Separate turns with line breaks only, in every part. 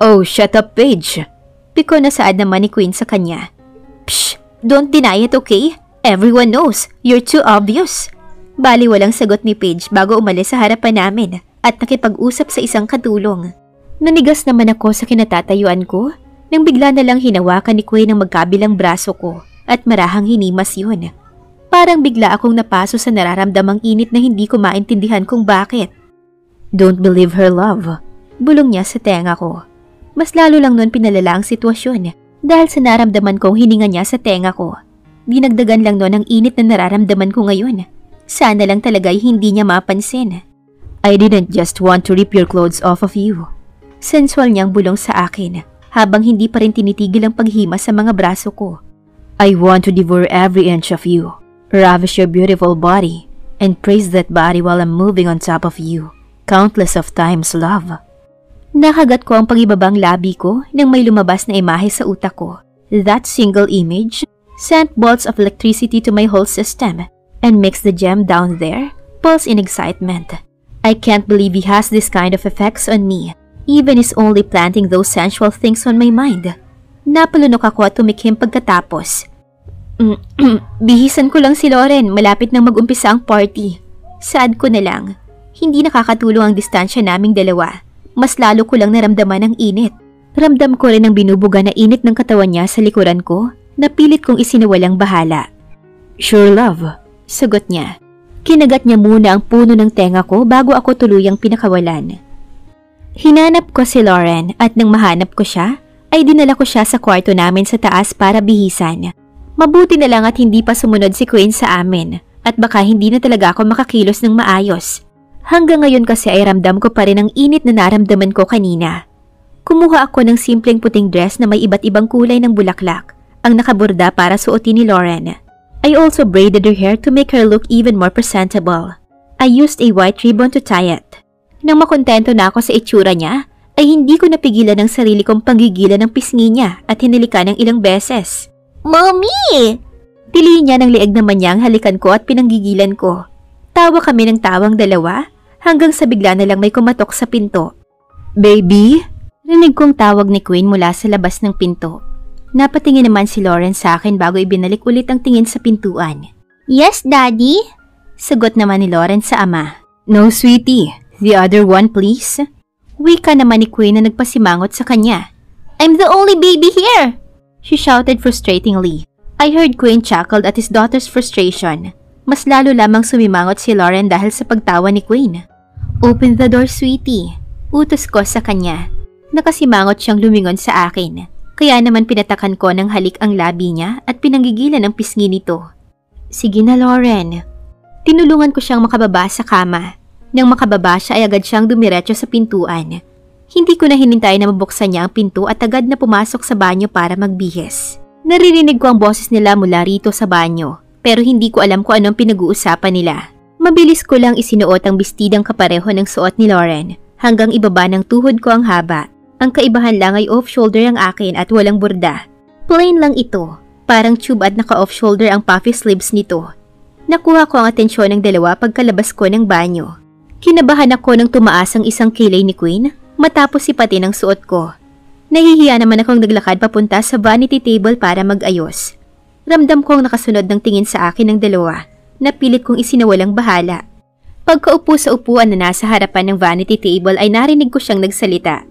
Oh, shut up, Paige. Piko na saad naman ni Queen sa kanya. Psh, don't deny it, okay? Everyone knows, you're too obvious. Bali walang sagot ni Paige bago umalis sa harapan namin at nakipag-usap sa isang katulong. Nanigas naman ako sa kinatatayuan ko nang bigla na lang hinawakan ni Queen ang magkabilang braso ko at marahang hinimas yun. Parang bigla akong napaso sa nararamdamang init na hindi ko maintindihan kung bakit. Don't believe her, love. Bulong niya sa tenga ko. Mas lalo lang nun pinalala ang sitwasyon dahil sa naramdaman kong hininga niya sa tenga ko. Dinagdagan lang nun ang init na nararamdaman ko ngayon. Sana lang talaga'y hindi niya mapansin. I didn't just want to rip your clothes off of you. Sensual niyang bulong sa akin habang hindi pa rin tinitigil ang paghima sa mga braso ko. I want to devour every inch of you, ravish your beautiful body, and praise that body while I'm moving on top of you. Countless of times, love. Nakagat ko ang pagibabang labi ko nang may lumabas na imahe sa utak ko. That single image sent bolts of electricity to my whole system and makes the gem down there pulse in excitement. I can't believe he has this kind of effects on me, even is only planting those sensual things on my mind. Napalunok ako at tumikim pagkatapos. Bihisan ko lang si Lauren, malapit nang mag-umpisa ang party. Saad ko na lang. Hindi nakakatulong ang distansya naming dalawa. Mas lalo ko lang naramdaman ang init. Ramdam ko rin ang binubuga na init ng katawan niya sa likuran ko na pilit kong isinawalang bahala. Sure, love. Sagot niya. Kinagat niya muna ang puno ng tenga ko bago ako tuluyang pinakawalan. Hinanap ko si Lauren at nang mahanap ko siya, ay dinala ko siya sa kwarto namin sa taas para bihisan. Mabuti na lang at hindi pa sumunod si Queen sa amin at baka hindi na talaga ako makakilos ng maayos. Hanggang ngayon kasi ay ramdam ko pa rin ang init na naramdaman ko kanina. Kumuha ako ng simpleng puting dress na may iba't ibang kulay ng bulaklak, ang nakaburda para suotin ni Lauren. I also braided her hair to make her look even more presentable. I used a white ribbon to tie it. Nang makontento na ako sa itsura niya, ay hindi ko napigilan ang sarili kong panggigilan ng pisngi niya at hinalikan ng ilang beses. Mommy! Piliin niya ng lieg naman niya ang halikan ko at pinanggigilan ko. Tawa kami ng tawang dalawa hanggang sa bigla na lang may kumatok sa pinto. Baby? Rinig kong tawag ni Queen mula sa labas ng pinto. Napatingin naman si Lauren sa akin bago ibinalik ulit ang tingin sa pintuan. Yes, Daddy? Sagot naman ni Lauren sa ama. No, sweetie. The other one, please. Wika naman ni Queen na nagpasimangot sa kanya. I'm the only baby here! She shouted frustratingly. I heard Queen chuckled at his daughter's frustration. Mas lalo lamang sumimangot si Lauren dahil sa pagtawa ni Queen. Open the door, sweetie. Utos ko sa kanya. Nakasimangot siyang lumingon sa akin. Kaya naman pinatakan ko ng halik ang labi niya at pinanggigilan ang pisngi nito. Sige na, Lauren. Tinulungan ko siyang makababa sa kama. Nang makababa siya ay agad siyang dumiretso sa pintuan. Hindi ko na hinintay na mabuksan niya ang pinto at agad na pumasok sa banyo para magbihis. Naririnig ko ang boses nila mula rito sa banyo. Pero hindi ko alam kung anong pinag-uusapan nila. Mabilis ko lang isinuot ang bestidang kapareho ng suot ni Lauren hanggang ibaba ng tuhod ko ang haba. Ang kaibahan lang ay off-shoulder ang akin at walang burda. Plain lang ito. Parang tube at naka-off-shoulder ang puffy sleeves nito. Nakuha ko ang atensyon ng dalawa pagkalabas ko ng banyo. Kinabahan ako nang tumaas ang isang kilay ni Queen matapos sipatin ang suot ko. Nahihiya naman akong naglakad papunta sa vanity table para mag-ayos. Ramdam kong nakasunod ng tingin sa akin ng dalawa na pilit kong isinawalang bahala. Pagkaupo sa upuan na nasa harapan ng vanity table ay narinig ko siyang nagsalita.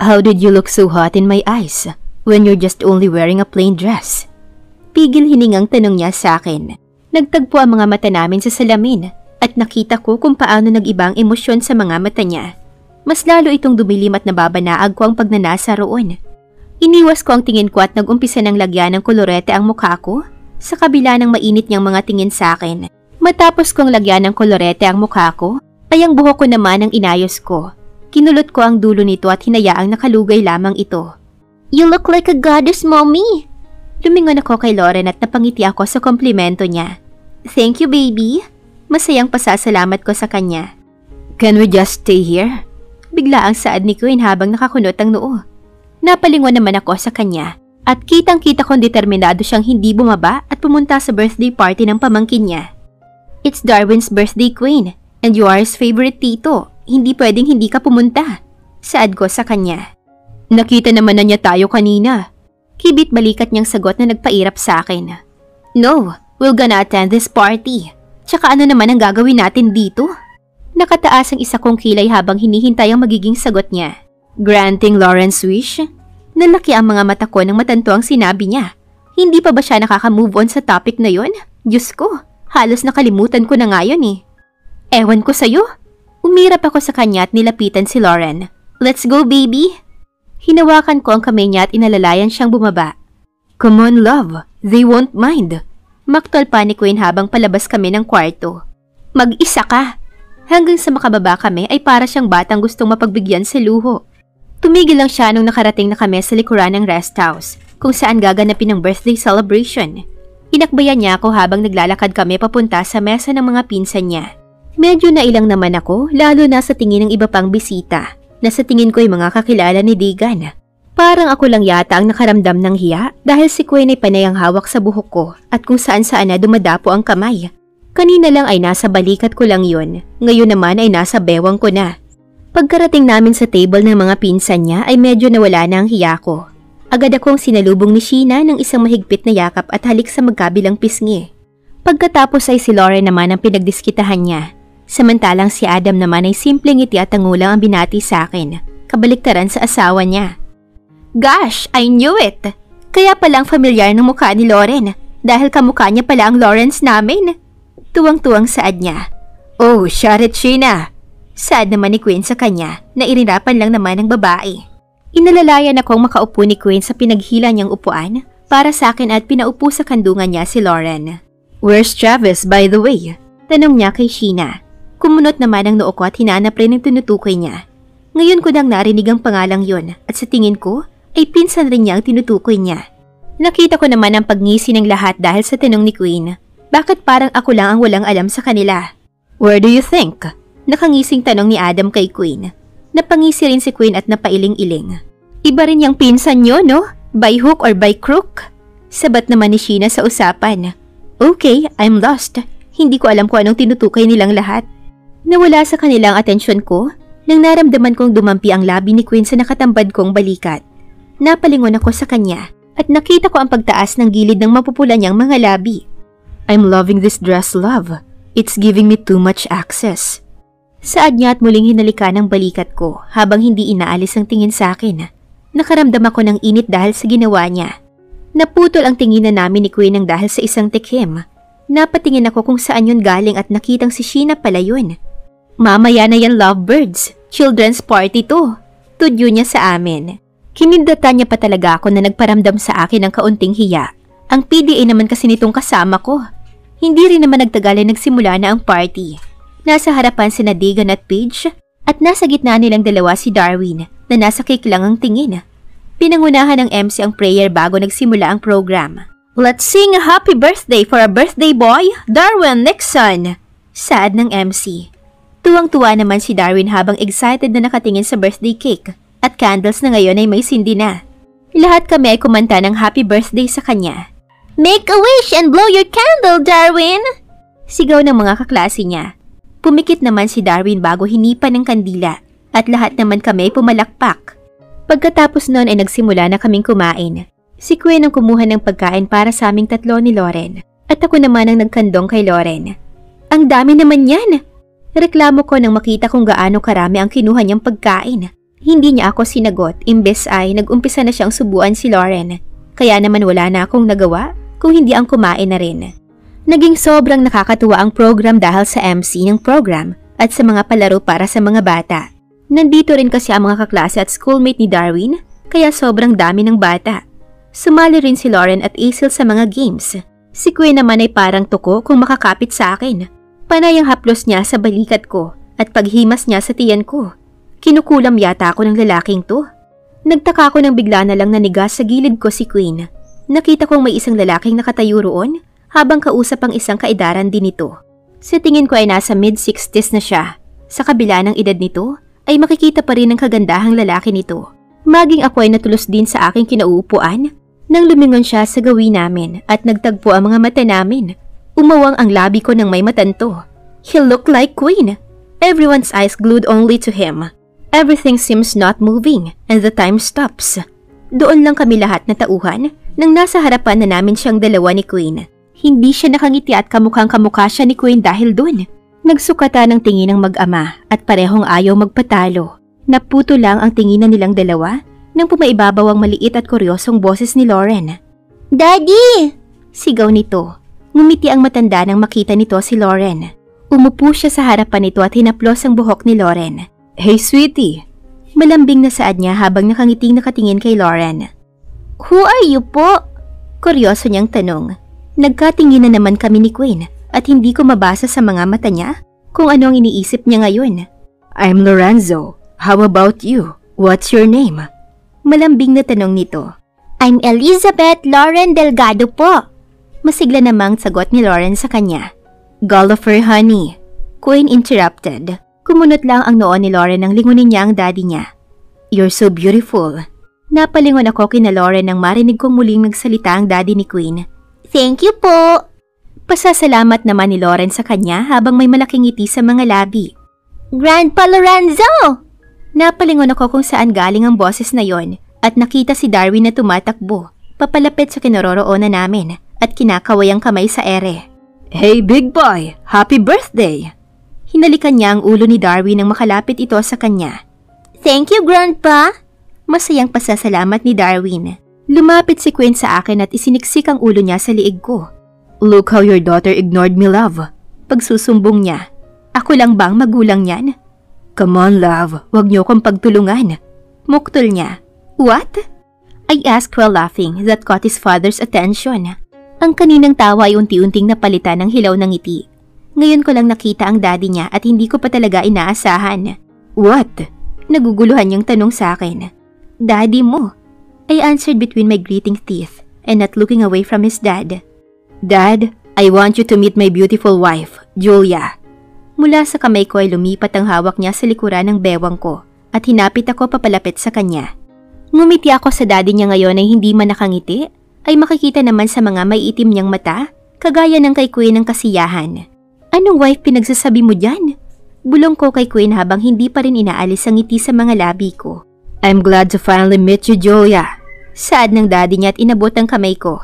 How did you look so hot in my eyes when you're just only wearing a plain dress? Pigil hiningang tanong niya sa akin. Nagtagpo ang mga mata namin sa salamin at nakita ko kung paano nag-ibang emosyon sa mga mata niya. Mas lalo itong dumilim at nababanaag ko ang pagnanasa roon. Iniwas ko ang tingin ko at nag-umpisa ng lagyan ng kolorete ang mukha ko sa kabila ng mainit niyang mga tingin sa akin. Matapos kong lagyan ng kolorete ang mukha ko, ay ang buhok ko naman ang inayos ko. Kinulot ko ang dulo nito at hinayaang nakalugay lamang ito. You look like a goddess, Mommy! Lumingon ako kay Lauren at napangiti ako sa komplimento niya. Thank you, baby! Masayang pasasalamat ko sa kanya. Can we just stay here? Bigla ang saad ni Queen habang nakakunot ang noo. Napalingon naman ako sa kanya at kitang-kita kong determinado siyang hindi bumaba at pumunta sa birthday party ng pamangkin niya. It's Darwin's birthday, Queen, and you are his favorite tito. Hindi pwedeng hindi ka pumunta. Saad ko sa kanya. Nakita naman na niya tayo kanina. Kibit balikat niyang sagot na nagpairap sa akin. No, we're gonna attend this party. Tsaka ano naman ang gagawin natin dito? Nakataas ang isa kong kilay habang hinihintay ang magiging sagot niya. Granting Lauren's wish? Nalaki ang mga mata ko nang matanto ang sinabi niya. Hindi pa ba siya nakaka-move on sa topic na yon? Diyos ko, halos nakalimutan ko na nga yun eh. Ewan ko sa'yo. Umirap ako sa kanya at nilapitan si Lauren. Let's go, baby! Hinawakan ko ang kamay niya at inalalayan siyang bumaba. Come on, love. They won't mind. Maktol pa ni Queen habang palabas kami ng kwarto. Mag-isa ka. Hanggang sa makababa kami ay para siyang batang gustong mapagbigyan sa luho. Tumigil lang siya nung nakarating na kami sa likuran ng rest house kung saan gaganapin ang birthday celebration. Inakbayan niya ako habang naglalakad kami papunta sa mesa ng mga pinsan niya. Medyo nailang naman ako lalo na sa tingin ng iba pang bisita na sa tingin ko ay mga kakilala ni Deegan. Parang ako lang yata ang nakaramdam ng hiya dahil si Queen ay panay ang hawak sa buhok ko at kung saan-saan na dumadapo ang kamay. Kanina lang ay nasa balikat ko lang yun, ngayon naman ay nasa bewang ko na. Pagkarating namin sa table ng mga pinsan niya ay medyo nawala na ang hiya ko. Agad akong sinalubong ni Sheena ng isang mahigpit na yakap at halik sa magkabilang pisngi. Pagkatapos ay si Lauren naman ang pinagdiskitahan niya. Samantalang si Adam naman ay simpleng ngiti at tangulang ang binati sa akin, kabaliktaran sa asawa niya. Gosh, I knew it! Kaya palang familiar ng mukha ni Lauren dahil kamukha niya pala ang Lawrence namin. Tuwang-tuwang saad niya. Oh, shut it, Sheena! Saad naman ni Queen sa kanya na irinapan lang naman ng babae. Inalalayan akong makaupo ni Queen sa pinaghila niyang upuan para sa akin at pinaupo sa kandungan niya si Lauren. Where's Travis, by the way? Tanong niya kay Sheena. Kumunot naman ang noo ko at hinanap rin ang tinutukoy niya. Ngayon ko nang narinig ang pangalang yon at sa tingin ko ay pinsan rin niya ang tinutukoy niya. Nakita ko naman ang pagngisi ng lahat dahil sa tanong ni Queen. Bakit parang ako lang ang walang alam sa kanila? Where do you think? Nakangising tanong ni Adam kay Queen. Napangisi rin si Queen at napailing-iling. Iba rin yung pinsan niyo, no? By hook or by crook? Sabat naman ni Sheena sa usapan. Okay, I'm lost. Hindi ko alam kung anong tinutukoy nilang lahat. Nawala sa kanilang atensyon ko nang naramdaman kong dumampi ang labi ni Queen sa nakatambad kong balikat. Napalingon ako sa kanya at nakita ko ang pagtaas ng gilid ng mapupula niyang mga labi. I'm loving this dress, love. It's giving me too much access. Saad niya at muling hinalikan ang balikat ko habang hindi inaalis ang tingin sa akin. Nakaramdam ako ng init dahil sa ginawa niya. Naputol ang tinginan namin ni Queen ng dahil sa isang tikim. Napatingin ako kung saan yun galing at nakitang si Sheena pala yun. Mamaya na yan, lovebirds. Children's party to. Tudyo niya sa amin. Kinindatan niya pa talaga ako na nagparamdam sa akin ng kaunting hiya. Ang PDA naman kasi nitong kasama ko. Hindi rin naman nagtagal ay nagsimula na ang party. Nasa harapan si Deegan at Paige at nasa gitna nilang dalawa si Darwin na nasa cake lang ang tingin. Pinangunahan ng MC ang prayer bago nagsimula ang program. Let's sing a happy birthday for a birthday boy, Darwin Nixon! Saad ng MC. Tuwang-tuwa naman si Darwin habang excited na nakatingin sa birthday cake at candles na ngayon ay may sindi na. Lahat kami ay kumanta ng happy birthday sa kanya. Make a wish and blow your candle, Darwin! Sigaw ng mga kaklase niya. Pumikit naman si Darwin bago hinipan ng kandila at lahat naman kami ay pumalakpak. Pagkatapos noon ay nagsimula na kaming kumain. Si Queen ang kumuha ng pagkain para sa aming tatlo ni Lauren at ako naman ang nagkandong kay Lauren. Ang dami naman yan! Reklamo ko nang makita kung gaano karami ang kinuha niyang pagkain. Hindi niya ako sinagot imbes ay nag-umpisa na siyang subuan si Lauren. Kaya naman wala na akong nagawa kung hindi ang kumain na rin. Naging sobrang nakakatuwa ang program dahil sa MC ng program at sa mga palaro para sa mga bata. Nandito rin kasi ang mga kaklase at schoolmate ni Darwin kaya sobrang dami ng bata. Sumali rin si Lauren at Asil sa mga games. Si Queen naman ay parang tuko kung makakapit sa akin. Panay ang haplos niya sa balikat ko at paghimas niya sa tiyan ko. Kinukulam yata ako ng lalaking to. Nagtaka ko nang bigla na lang nanigas sa gilid ko si Queen. Nakita kong may isang lalaking nakatayo roon habang kausap ang isang kaedaran din nito. Sa tingin ko ay nasa mid-60s na siya. Sa kabila ng edad nito ay makikita pa rin ang kagandahang lalaki nito. Maging ako ay natulos din sa aking kinauupuan nang lumingon siya sa gawin namin at nagtagpo ang mga mata namin. Umawang ang labi ko ng may matanto. He looked like Queen. Everyone's eyes glued only to him. Everything seems not moving and the time stops. Doon lang kami lahat na tauhan nang nasa harapan na namin siyang dalawa ni Queen. Hindi siya nakangiti at kamukhang-kamukha siya ni Queen dahil doon. Nagsukata ng tingin ng mag-ama at parehong ayaw magpatalo. Naputo lang ang tinginan nilang dalawa nang pumaibabaw ang maliit at kuryosong boses ni Lauren. "Daddy!" Sigaw nito. Ngumiti ang matanda nang makita nito si Lauren. Umupo siya sa harapan nito at hinaplos ang buhok ni Lauren. "Hey sweetie!" Malambing na saad niya habang nakangiting nakatingin kay Lauren. "Who are you po?" Kuryoso niyang tanong. Nagkatingin na naman kami ni Queen at hindi ko mabasa sa mga mata niya kung ano ang iniisip niya ngayon. "I'm Lorenzo. How about you? What's your name?" Malambing na tanong nito. "I'm Elizabeth Lauren Delgado po." Masigla namang sagot ni Lauren sa kanya. "Gulliver, honey." Queen interrupted. Kumunot lang ang noo ni Lauren nang lingunin niya ang daddy niya. "You're so beautiful." Napalingon ako kina Lauren nang marinig kong muling nagsalita ang daddy ni Queen. "Thank you po." Pasasalamat naman ni Lauren sa kanya habang may malaking ngiti sa mga labi. "Grandpa Lorenzo!" Napalingon ako kung saan galing ang boses na yon at nakita si Darwin na tumatakbo, papalapit sa kinaroroonan namin at kinakaway ang kamay sa ere. "Hey big boy! Happy birthday!" Hinalikan niya ang ulo ni Darwin nang makalapit ito sa kanya. "Thank you, Grandpa!" Masayang pasasalamat ni Darwin. Lumapit si Queen sa akin at isiniksik ang ulo niya sa liig ko. "Look how your daughter ignored me, love." Pagsusumbong niya. "Ako lang bang magulang niyan?" "Come on, love. Huwag niyo akong pagtulungan." Muktol niya. "What?" I asked while laughing that caught his father's attention. Ang kaninang tawa ay unti-unting napalitan ng hilaw ng ngiti. Ngayon ko lang nakita ang daddy niya at hindi ko pa talaga inaasahan. "What?" Naguguluhan niyang tanong sa akin. "Daddy mo." I answered between my gritting teeth and not looking away from his dad. "Dad, I want you to meet my beautiful wife, Julia." Mula sa kamay ko ay lumipat ang hawak niya sa likuran ng bewang ko at hinapit ako papalapit sa kanya. Ngumiti ako sa daddy niya ngayon ay hindi man nakangiti, ay makikita naman sa mga may itim niyang mata, kagaya ng kay Queen ng kasiyahan. "Anong wife pinagsasabi mo dyan?" Bulong ko kay Queen habang hindi pa rin inaalis ang ngiti sa mga labi ko. "I'm glad to finally meet you, Julia." Saad ng daddy niya at inabot ang kamay ko.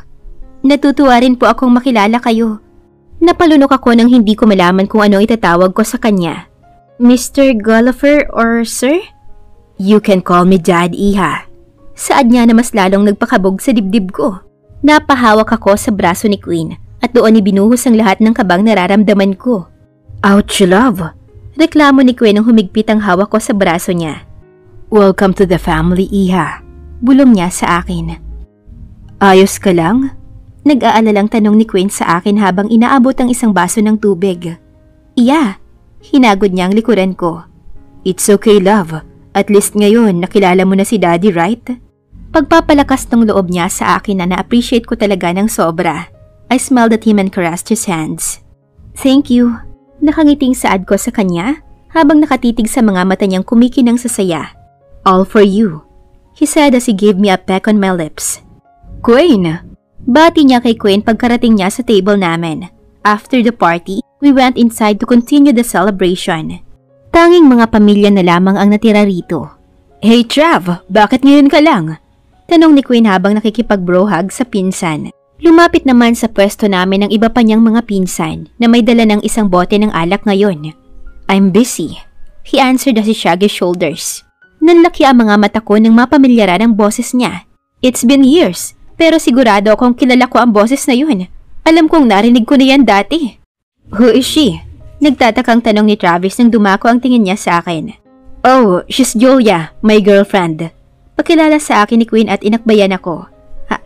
"Natutuwa rin po akong makilala kayo." Napalunok ako nang hindi ko malaman kung ano itatawag ko sa kanya. "Mr. Gulliver or Sir?" "You can call me Dad, Iha." Saad niya na mas lalong nagpakabog sa dibdib ko. Napahawak ako sa braso ni Queen at doon ibinuhos ang lahat ng kabang nararamdaman ko. "Ouch, love!" Reklamo ni Queen nang humigpit ang hawak ko sa braso niya. "Welcome to the family, Iha." Bulong niya sa akin. "Ayos ka lang?" Nag-aalalang tanong ni Queen sa akin habang inaabot ang isang baso ng tubig. "Iya." Hinagod niya ang likuran ko. "It's okay, love. At least ngayon nakilala mo na si Daddy, right?" Pagpapalakas ng loob niya sa akin na na-appreciate ko talaga ng sobra. I smiled at him and caressed his hands. "Thank you." Nakangiting saad ko sa kanya habang nakatitig sa mga mata niyang kumikinang sa saya. "All for you," he said as he gave me a peck on my lips. "Queen!" Bati niya kay Queen pagkarating niya sa table namin. After the party, we went inside to continue the celebration. Tanging mga pamilya na lamang ang natira rito. "Hey Trav, bakit ngayon ka lang?" Tanong ni Queen habang nakikipag-brohug sa pinsan. Lumapit naman sa pwesto namin ang iba pa niyang mga pinsan na may dala ng isang bote ng alak ngayon. "I'm busy," he answered as he shrugged his shoulders. Nanlaki ang mga mata ko nang mapamilyaran ang boses niya. It's been years, pero sigurado akong kilala ko ang boses na yun. Alam kong narinig ko na yan dati. "Who is she?" Nagtatakang tanong ni Travis nang dumako ang tingin niya sa akin. "Oh, she's Julia, my girlfriend." Pakilala sa akin ni Queen at inakbayan ako.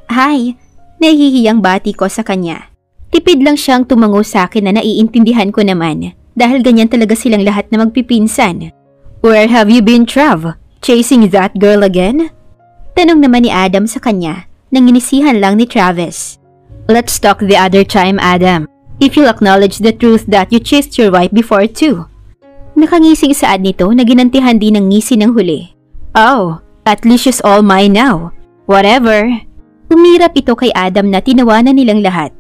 "Hi." Nahihiyang bati ko sa kanya. Tipid lang siyang tumango sa akin na naiintindihan ko naman dahil ganyan talaga silang lahat na magpipinsan. "Where have you been, Trav? Chasing that girl again?" Tanong naman ni Adam sa kanya nang inisihan lang ni Travis. "Let's talk the other time, Adam. If you'll acknowledge the truth that you chased your wife before too." Nakangising saad nito na ginantihan din ng ngisi ng huli. "Oh, at least she's all mine now. Whatever." Umirap ito kay Adam na tinawanan nilang lahat.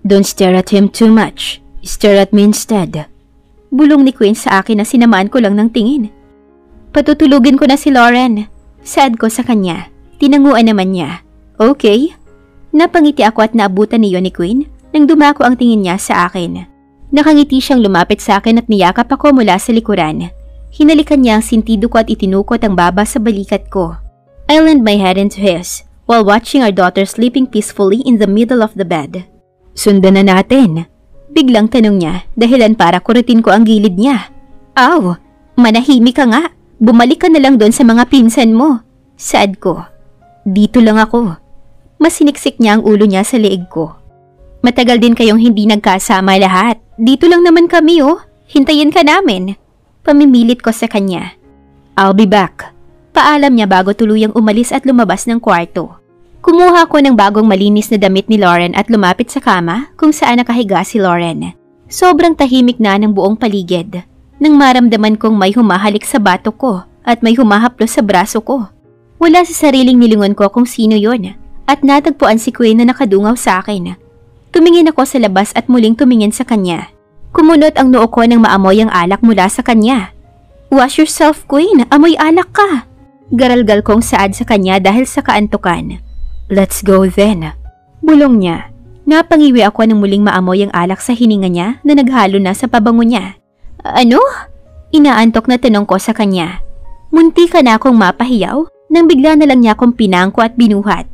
"Don't stare at him too much. Stare at me instead." Bulong ni Queen sa akin na sinamaan ko lang ng tingin. Patutulugin ko na si Lauren. Saad ko sa kanya. Tinanguan naman niya. Okay. Napangiti ako at naabutan niyo ni Queen nang dumako ang tingin niya sa akin. Nakangiti siyang lumapit sa akin at niyakap ako mula sa likuran. Hinalikan niya ang sintido ko at itinukot ang baba sa balikat ko. I leaned my head into his while watching our daughter sleeping peacefully in the middle of the bed. Sundan na natin. Biglang tanong niya dahilan para kuritin ko ang gilid niya. Aw, manahimik ka nga. Bumalik ka na lang doon sa mga pinsan mo. Saad ko. Dito lang ako. Masiniksik niya ang ulo niya sa leeg ko. Matagal din kayong hindi nagkasama lahat. Dito lang naman kami oh. Hintayin ka namin. Pamimilit ko sa kanya. I'll be back. Paalam niya bago tuluyang umalis at lumabas ng kwarto. Kumuha ko ng bagong malinis na damit ni Lauren at lumapit sa kama kung saan nakahiga si Lauren. Sobrang tahimik na ng buong paligid. Nang maramdaman kong may humahalik sa batok ko at may humahaplos sa braso ko. Wala sa sariling nilingon ko kung sino yon at natagpuan si Queen na nakadungaw sa akin. Tumingin ako sa labas at muling tumingin sa kanya. Kumunot ang noo ko nang maamoy ang alak mula sa kanya. Wash yourself, Queen. Amoy alak ka. Garalgal kong saad sa kanya dahil sa kaantukan. Let's go then. Bulong niya. Napangiwi ako nang muling maamoy ang alak sa hininga niya na naghalo na sa pabango niya. Ano? Inaantok na tanong ko sa kanya. Munti ka na akong mapahiyaw nang bigla na lang niya akong pinangko at binuhat.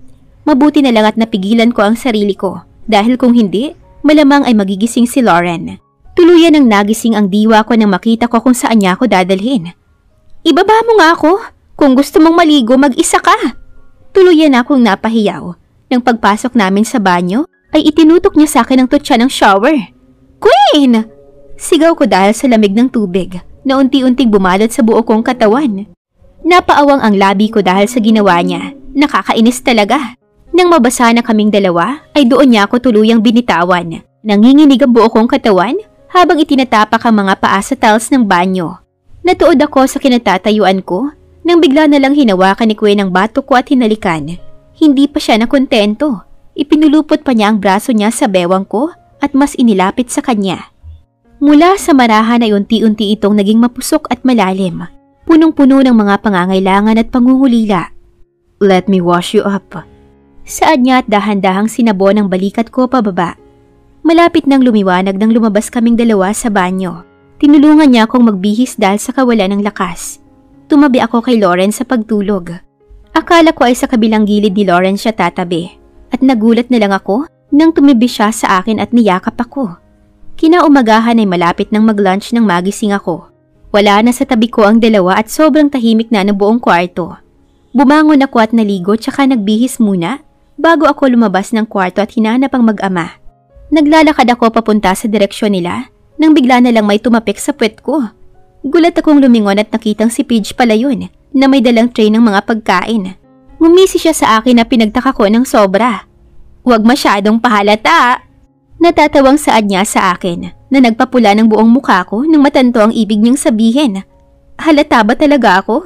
Mabuti na lang at napigilan ko ang sarili ko dahil kung hindi, malamang ay magigising si Lauren. Tuluyan ang nagising ang diwa ko nang makita ko kung saan niya ako dadalhin. Ibaba mo nga ako. Kung gusto mong maligo, mag-isa ka. Tuluyan akong napahiyaw. Nang pagpasok namin sa banyo, ay itinutok niya sa akin ang tutsa ng shower. Queen! Sigaw ko dahil sa lamig ng tubig na unti-unting bumalot sa buo kong katawan. Napaawang ang labi ko dahil sa ginawa niya. Nakakainis talaga. Nang mabasa na kaming dalawa, ay doon niya ako tuluyang binitawan. Nanginginig ang buo kong katawan habang itinatapak ang mga paa sa tiles ng banyo. Natuod ako sa kinatatayuan ko nang bigla na lang hinawakan ni Queen ang batok ko at hinalikan. Hindi pa siya nakontento. Ipinulupot pa niya ang braso niya sa bewang ko at mas inilapit sa kanya. Mula sa marahan ay unti-unti itong naging mapusok at malalim. Punong-puno ng mga pangangailangan at pangungulila. Let me wash you up. Saad niya at dahan-dahang sinabon ang balikat ko pababa. Malapit nang lumiwanag nang lumabas kaming dalawa sa banyo. Tinulungan niya akong magbihis dahil sa kawalan ng lakas. Tumabi ako kay Lauren sa pagtulog. Akala ko ay sa kabilang gilid ni Lauren siya tatabi. At nagulat na lang ako nang tumibi siya sa akin at niyakap ako. Kinaumagahan ay malapit nang mag-lunch nang magising ako. Wala na sa tabi ko ang dalawa at sobrang tahimik na ng buong kwarto. Bumangon ako at naligo tsaka nagbihis muna bago ako lumabas ng kwarto at hinanap ang mag-ama. Naglalakad ako papunta sa direksyon nila nang bigla na lang may tumapik sa puwet ko. Gulat akong lumingon at nakitang si Paige pala yun na may dalang tray ng mga pagkain. Ngumisi siya sa akin na pinagtaka ko ng sobra. Huwag masyadong pahalata. Natatawang saad niya sa akin na nagpapula ng buong mukha ko nang matanto ang ibig niyang sabihin. Halata ba talaga ako?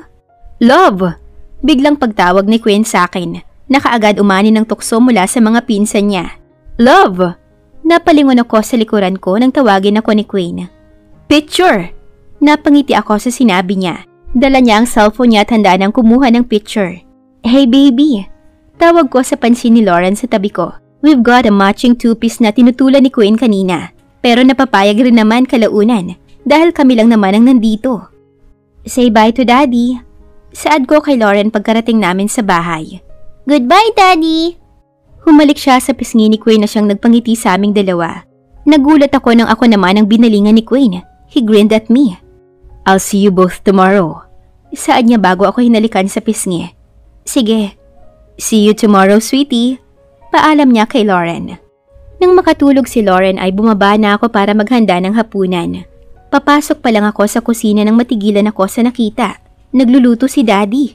Love! Biglang pagtawag ni Queen sa akin. Nakaagad umani ng tukso mula sa mga pinsan niya. Love! Napalingon ako sa likuran ko nang tawagin ako ni Queen. Picture! Napangiti ako sa sinabi niya. Dala niya ang cellphone niya at handa nang kumuha ng picture. Hey baby! Tawag ko sa pansin ni Lauren sa tabi ko. We've got a matching two-piece na tinutulan ni Queen kanina. Pero napapayag rin naman kalaunan dahil kami lang naman ang nandito. Say bye to Daddy. Saad ko kay Lauren pagkarating namin sa bahay. Goodbye, Daddy! Humalik siya sa pisngi ni Queen na siyang nagpangiti sa aming dalawa. Nagulat ako nang ako naman ang binalingan ni Queen. He grinned at me. I'll see you both tomorrow. Saad niya bago ako hinalikan sa pisngi. Sige. See you tomorrow, sweetie. Paalam niya kay Lauren. Nang makatulog si Lauren ay bumaba na ako para maghanda ng hapunan. Papasok pa lang ako sa kusina nang matigilan ako sa nakita. Nagluluto si Daddy.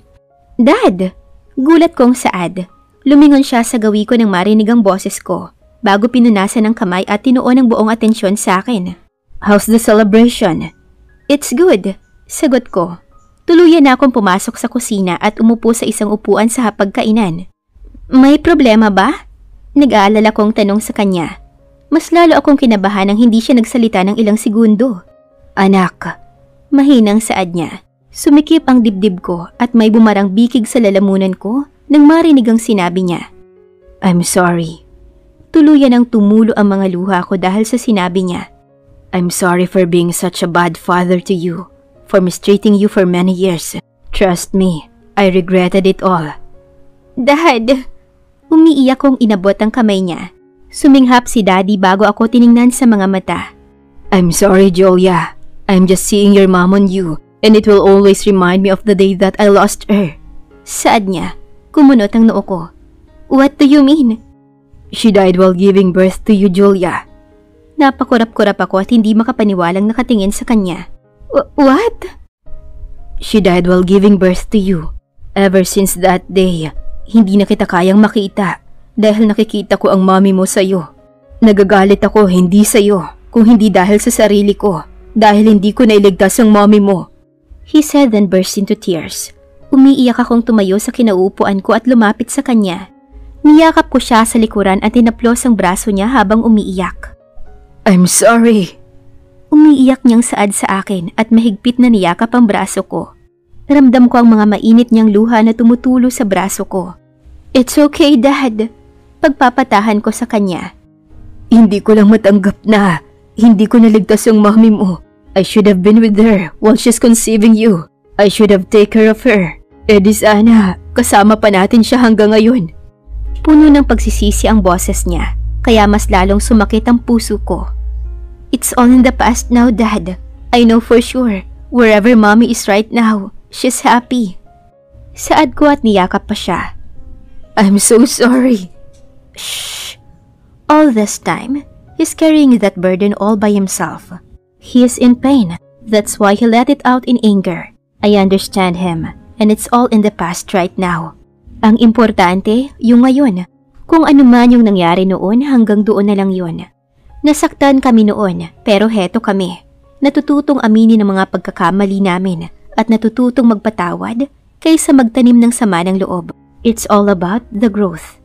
Dad! Gulat kong saad. Lumingon siya sa gawi ko nang marinig ang boses ko bago pinunasan ng kamay at tinuon ang buong atensyon sa akin. How's the celebration? It's good, sagot ko. Tuluyan na akong pumasok sa kusina at umupo sa isang upuan sa hapagkainan. May problema ba? Nag-aalala kong tanong sa kanya. Mas lalo akong kinabahan nang hindi siya nagsalita ng ilang segundo. Anak, mahinang saad niya. Sumikip ang dibdib ko at may bumarang bikig sa lalamunan ko nang marinig ang sinabi niya. I'm sorry. Tuluyan ang tumulo ang mga luha ko dahil sa sinabi niya. I'm sorry for being such a bad father to you, for mistreating you for many years. Trust me, I regretted it all. Dad! Umiiyak kong inabot ang kamay niya. Suminghap si Daddy bago ako tiningnan sa mga mata. I'm sorry, Julia. I'm just seeing your mom on you, and it will always remind me of the day that I lost her. Saad niya. Kumunot ang noo ko. What do you mean? She died while giving birth to you, Julia. Napakurap-kurap ako at hindi makapaniwalang nakatingin sa kanya. What? She died while giving birth to you. Ever since that day, hindi na kita kayang makita dahil nakikita ko ang mommy mo sa'yo. Nagagalit ako hindi sa'yo, kung hindi dahil sa sarili ko, dahil hindi ko nailigtas ang mommy mo. He said then burst into tears. Umiiyak akong tumayo sa kinauupuan ko at lumapit sa kanya. Niyakap ko siya sa likuran at tinaplos ang braso niya habang umiiyak. I'm sorry. Umiiyak niyang saad sa akin at mahigpit na niyakap ang braso ko. Ramdam ko ang mga mainit niyang luha na tumutulo sa braso ko. It's okay, Dad. Pagpapatahan ko sa kanya. Hindi ko lang matanggap na hindi ko naligtas ang mommy mo. I should have been with her while she's conceiving you. I should have taken care of her. Eh di sana, kasama pa natin siya hanggang ngayon. Puno ng pagsisisi ang boses niya, kaya mas lalong sumakit ang puso ko. It's all in the past now, Dad. I know for sure, wherever mommy is right now, she's happy. Saad ko at niyakap pa siya. I'm so sorry. Shh. All this time, he's carrying that burden all by himself. He is in pain. That's why he let it out in anger. I understand him, and it's all in the past right now. Ang importante, yung ngayon. Kung ano man yung nangyari noon, hanggang doon na lang yun. Nasaktan kami noon, pero heto kami. Natututong aminin ang mga pagkakamali namin at natututong magpatawad kaysa magtanim ng sama ng loob. It's all about the growth.